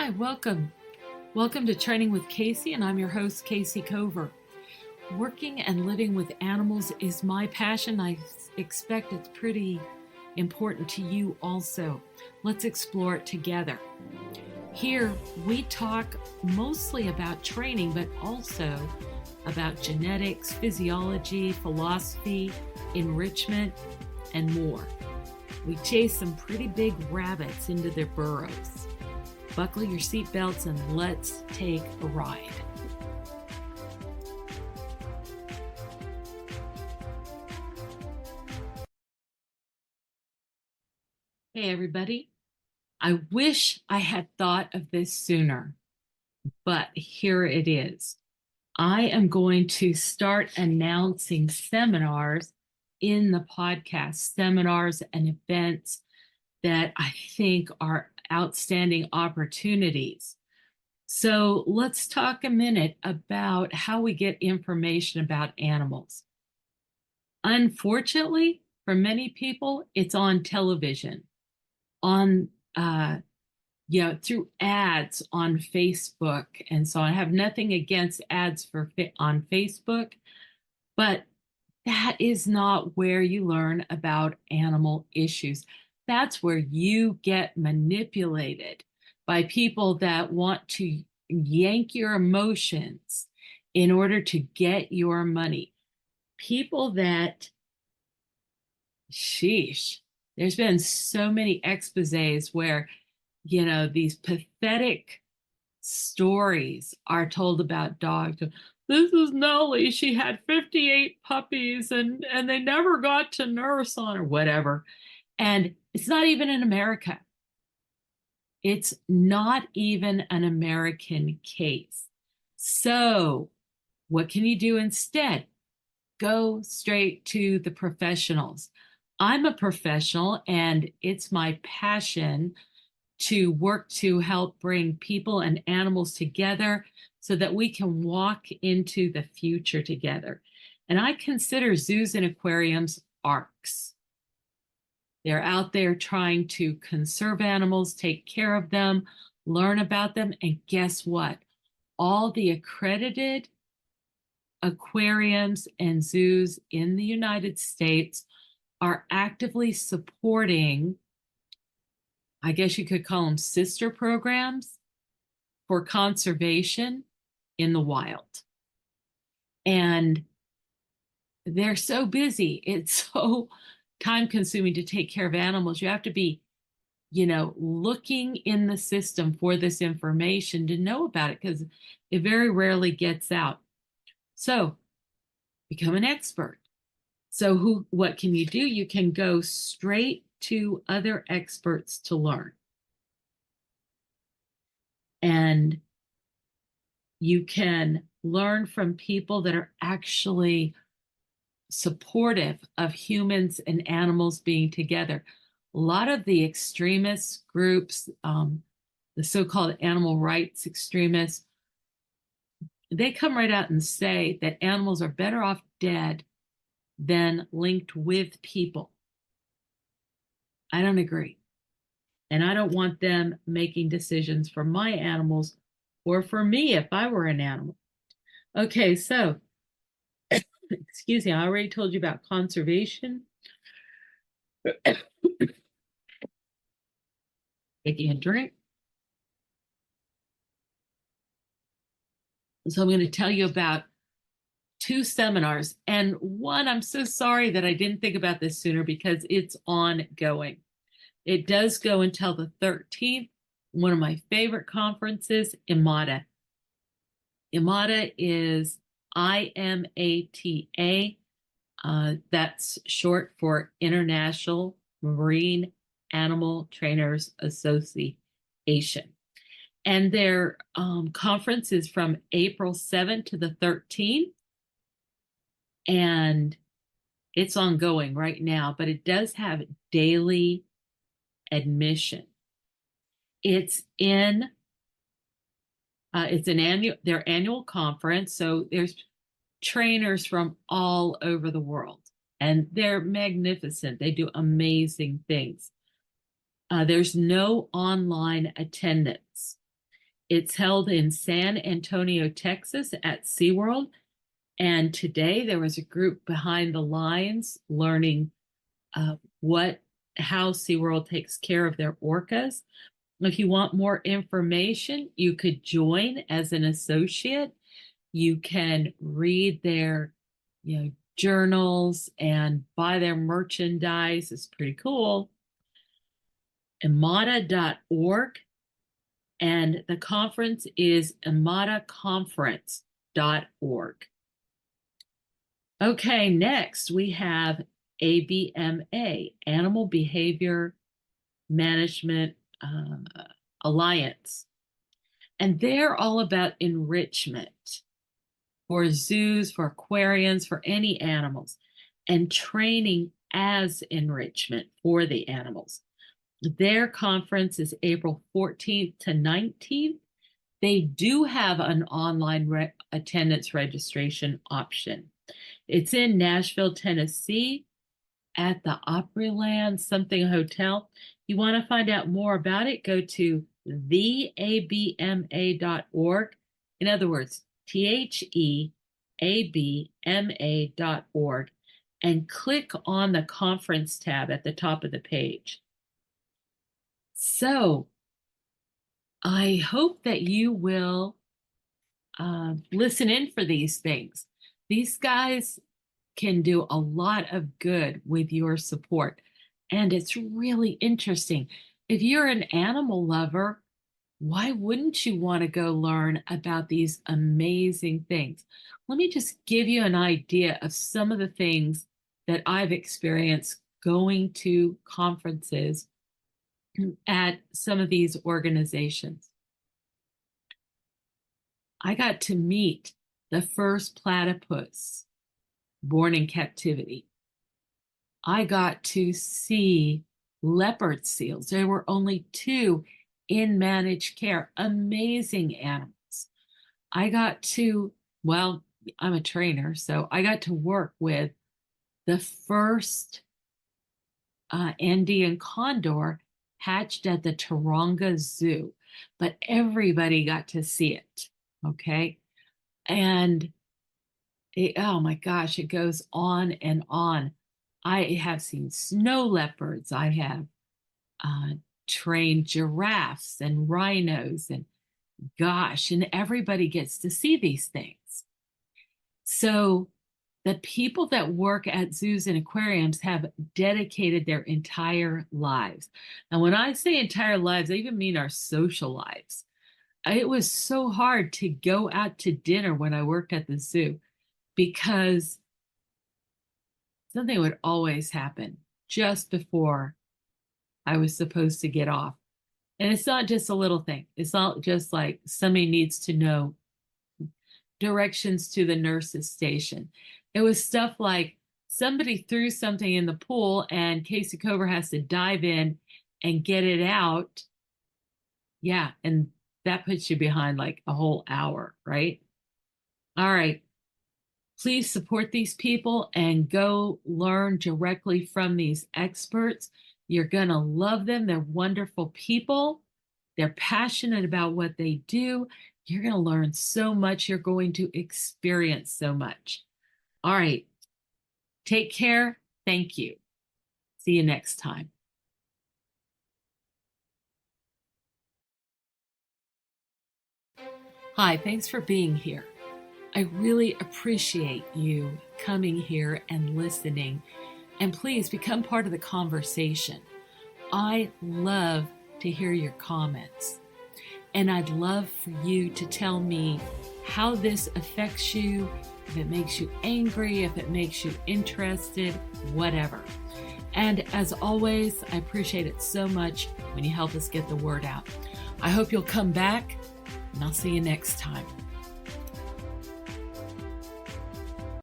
Hi, welcome. Welcome to Training with Casey, and I'm your host, Casey Cover. Working and living with animals is my passion. I expect it's pretty important to you also. Let's explore it together. Here, we talk mostly about training, but also about genetics, physiology, philosophy, enrichment, and more. We chase some pretty big rabbits into their burrows. Buckle your seatbelts and let's take a ride. Hey, everybody. I wish I had thought of this sooner, but here it is. I am going to start announcing seminars in the podcast, seminars and events that I think are outstanding opportunities. So let's talk a minute about how we get information about animals. Unfortunately, for many people, it's on television, on through ads on Facebook, and so I have nothing against ads on Facebook, but that is not where you learn about animal issues. That's where you get manipulated by people that want to yank your emotions in order to get your money. People that, sheesh, there's been so many exposés where, these pathetic stories are told about dogs. This is Nellie. She had 58 puppies and they never got to nurse on her, whatever. And it's not even in America. It's not even an American case. So, what can you do instead? Go straight to the professionals. I'm a professional, and it's my passion to work to help bring people and animals together so that we can walk into the future together. And I consider zoos and aquariums arcs. They're out there trying to conserve animals, take care of them, learn about them, and guess what? All the accredited aquariums and zoos in the United States are actively supporting, I guess you could call them sister programs for conservation in the wild. And they're so busy. It's so time consuming to take care of animals. You have to be, looking in the system for this information to know about it because it very rarely gets out. So become an expert. So what can you do? You can go straight to other experts to learn. And you can learn from people that are actually supportive of humans and animals being together. A lot of the extremist groups, the so-called animal rights extremists, they come right out and say that animals are better off dead than linked with people. I don't agree. And I don't want them making decisions for my animals or for me if I were an animal. Okay, so, excuse me, I already told you about conservation. Taking a drink. So I'm going to tell you about two seminars. And one, I'm so sorry that I didn't think about this sooner because it's ongoing. It does go until the 13th. One of my favorite conferences, IMATA. IMATA is IMATA. That's short for International Marine Animal Trainers Association. And their conference is from April 7th to the 13th. And it's ongoing right now, but it does have daily admission. It's an their annual conference. So there's trainers from all over the world, and they're magnificent. They do amazing things. There's no online attendance. It's held in San Antonio, Texas at SeaWorld. And today there was a group behind the lines learning how SeaWorld takes care of their orcas. If you want more information, you could join as an associate. You can read their, journals and buy their merchandise. It's pretty cool. Amada.org, and the conference is amadaconference.org. Okay, next we have ABMA, Animal Behavior Management Alliance. And they're all about enrichment for zoos, for aquariums, for any animals, and training as enrichment for the animals. Their conference is April 14th to 19th. They do have an online attendance registration option. It's in Nashville, Tennessee, at the Opryland something hotel. You want to find out more about it, go to theabma.org. In other words, theabma.org, and click on the conference tab at the top of the page. So I hope that you will listen in for these things. These guys can do a lot of good with your support. And it's really interesting. If you're an animal lover, why wouldn't you want to go learn about these amazing things? Let me just give you an idea of some of the things that I've experienced going to conferences at some of these organizations. I got to meet the first platypus born in captivity. I got to see leopard seals. There were only 2 in managed care, amazing animals. I got to, well, I'm a trainer, so I got to work with the first Andean condor hatched at the Taronga Zoo, but everybody got to see it, okay? And oh my gosh, it goes on and on. I have seen snow leopards. I have trained giraffes and rhinos, and gosh, and everybody gets to see these things. So the people that work at zoos and aquariums have dedicated their entire lives. And when I say entire lives, I even mean our social lives. It was so hard to go out to dinner when I worked at the zoo, because something would always happen just before I was supposed to get off. And it's not just a little thing. It's not just like somebody needs to know directions to the nurse's station. It was stuff like somebody threw something in the pool and Casey Cobra has to dive in and get it out. Yeah, and that puts you behind like a whole hour, right? All right. Please support these people and go learn directly from these experts. You're going to love them. They're wonderful people. They're passionate about what they do. You're going to learn so much. You're going to experience so much. All right. Take care. Thank you. See you next time. Hi, thanks for being here. I really appreciate you coming here and listening, and please become part of the conversation. I love to hear your comments, and I'd love for you to tell me how this affects you, if it makes you angry, if it makes you interested, whatever. And as always, I appreciate it so much when you help us get the word out. I hope you'll come back, and I'll see you next time.